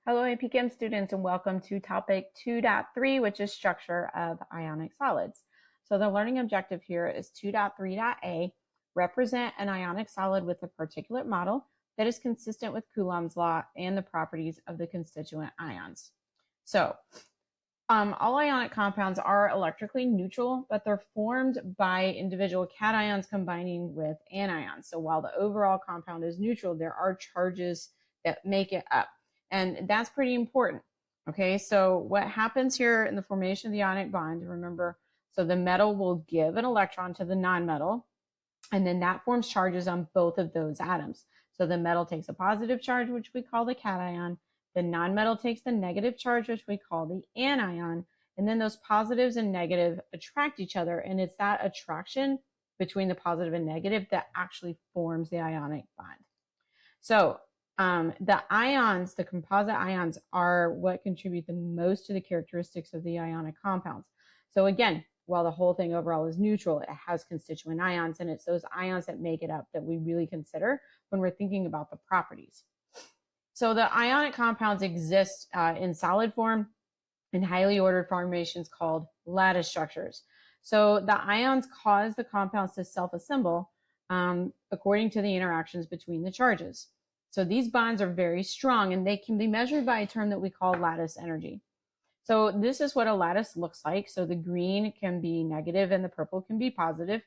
Hello, APChem students, and welcome to topic 2.3, which is structure of ionic solids. So the learning objective here is 2.3.a, represent an ionic solid with a particulate model that is consistent with Coulomb's law and the properties of the constituent ions. So all ionic compounds are electrically neutral, but they're formed by individual cations combining with anions. So while the overall compound is neutral, there are charges that make it up. And that's pretty important. Okay, so what happens here in the formation of the ionic bond, remember, so the metal will give an electron to the nonmetal, and then that forms charges on both of those atoms. So the metal takes a positive charge, which we call the cation. The nonmetal takes the negative charge, which we call the anion. And then those positives and negative attract each other. And it's that attraction between the positive and negative that actually forms the ionic bond. So the ions, the composite ions, are what contribute the most to the characteristics of the ionic compounds. So again, while the whole thing overall is neutral, it has constituent ions, and it's those ions that make it up that we really consider when we're thinking about the properties. So the ionic compounds exist in solid form in highly ordered formations called lattice structures. So the ions cause the compounds to self-assemble according to the interactions between the charges. So these bonds are very strong, and they can be measured by a term that we call lattice energy. So this is what a lattice looks like. So the green can be negative and the purple can be positive.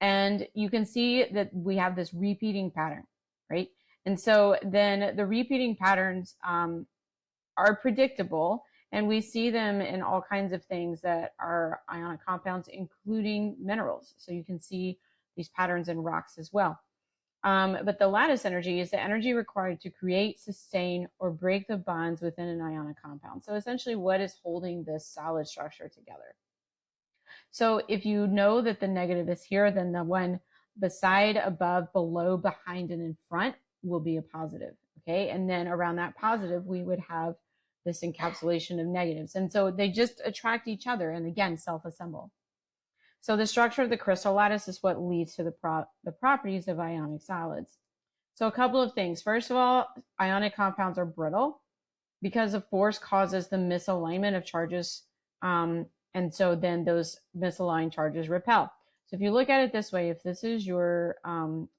And you can see that we have this repeating pattern, right? And so then the repeating patterns are predictable, and we see them in all kinds of things that are ionic compounds, including minerals. So you can see these patterns in rocks as well. But the lattice energy is the energy required to create, sustain, or break the bonds within an ionic compound. So essentially, what is holding this solid structure together? So if you know that the negative is here, then the one beside, above, below, behind, and in front will be a positive, okay? And then around that positive, we would have this encapsulation of negatives. And so they just attract each other and, again, self-assemble. So the structure of the crystal lattice is what leads to the properties of ionic solids. So a couple of things. First of all, ionic compounds are brittle because of force causes the misalignment of charges. And so then those misaligned charges repel. So if you look at it this way, if this is your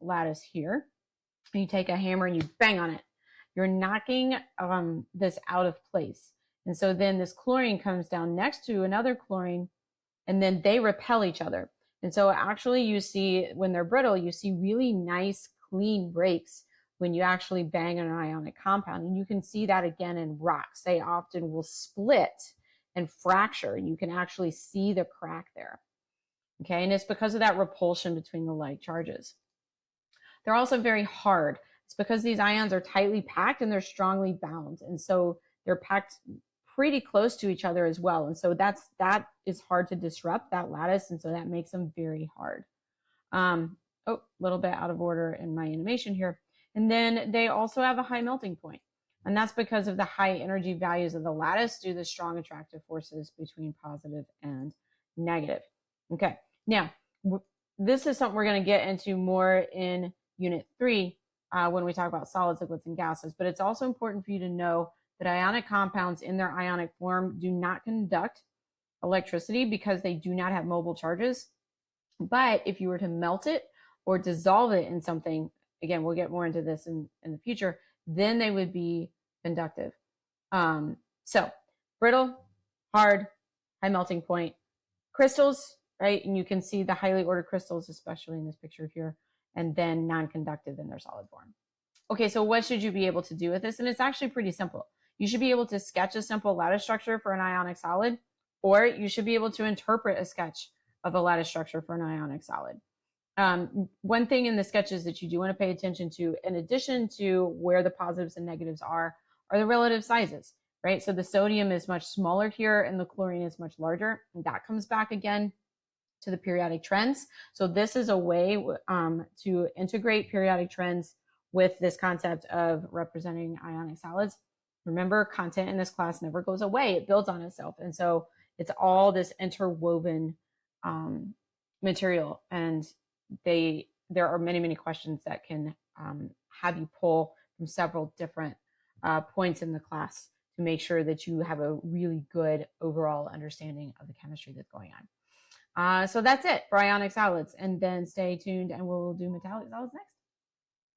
lattice here, and you take a hammer and you bang on it, you're knocking this out of place. And so then this chlorine comes down next to another chlorine, and then they repel each other. And so actually you see, when they're brittle, you see really nice, clean breaks when you actually bang on an ionic compound. And you can see that again in rocks. They often will split and fracture. You can actually see the crack there. Okay, and it's because of that repulsion between the like charges. They're also very hard. It's because these ions are tightly packed and they're strongly bound. And so they're packed pretty close to each other as well. And so that is hard to disrupt, that lattice. And so that makes them very hard. A little bit out of order in my animation here. And then they also have a high melting point. And that's because of the high energy values of the lattice due to the strong attractive forces between positive and negative. Okay, now this is something we're going to get into more in Unit 3 when we talk about solids, liquids, and gases. But it's also important for you to know that ionic compounds in their ionic form do not conduct electricity because they do not have mobile charges. But if you were to melt it or dissolve it in something, again, we'll get more into this in the future, then they would be conductive. So brittle, hard, high melting point. Crystals, right? And you can see the highly ordered crystals, especially in this picture here, and then non-conductive in their solid form. Okay, so what should you be able to do with this? And it's actually pretty simple. You should be able to sketch a simple lattice structure for an ionic solid, or you should be able to interpret a sketch of a lattice structure for an ionic solid. One thing in the sketches that you do want to pay attention to, in addition to where the positives and negatives are the relative sizes, right? So the sodium is much smaller here and the chlorine is much larger. And that comes back again to the periodic trends. So this is a way to integrate periodic trends with this concept of representing ionic solids. Remember, content in this class never goes away. It builds on itself. And so it's all this interwoven material. And there are many, many questions that can have you pull from several different points in the class to make sure that you have a really good overall understanding of the chemistry that's going on. So that's it for ionic solids. And then stay tuned and we'll do metallic solids next.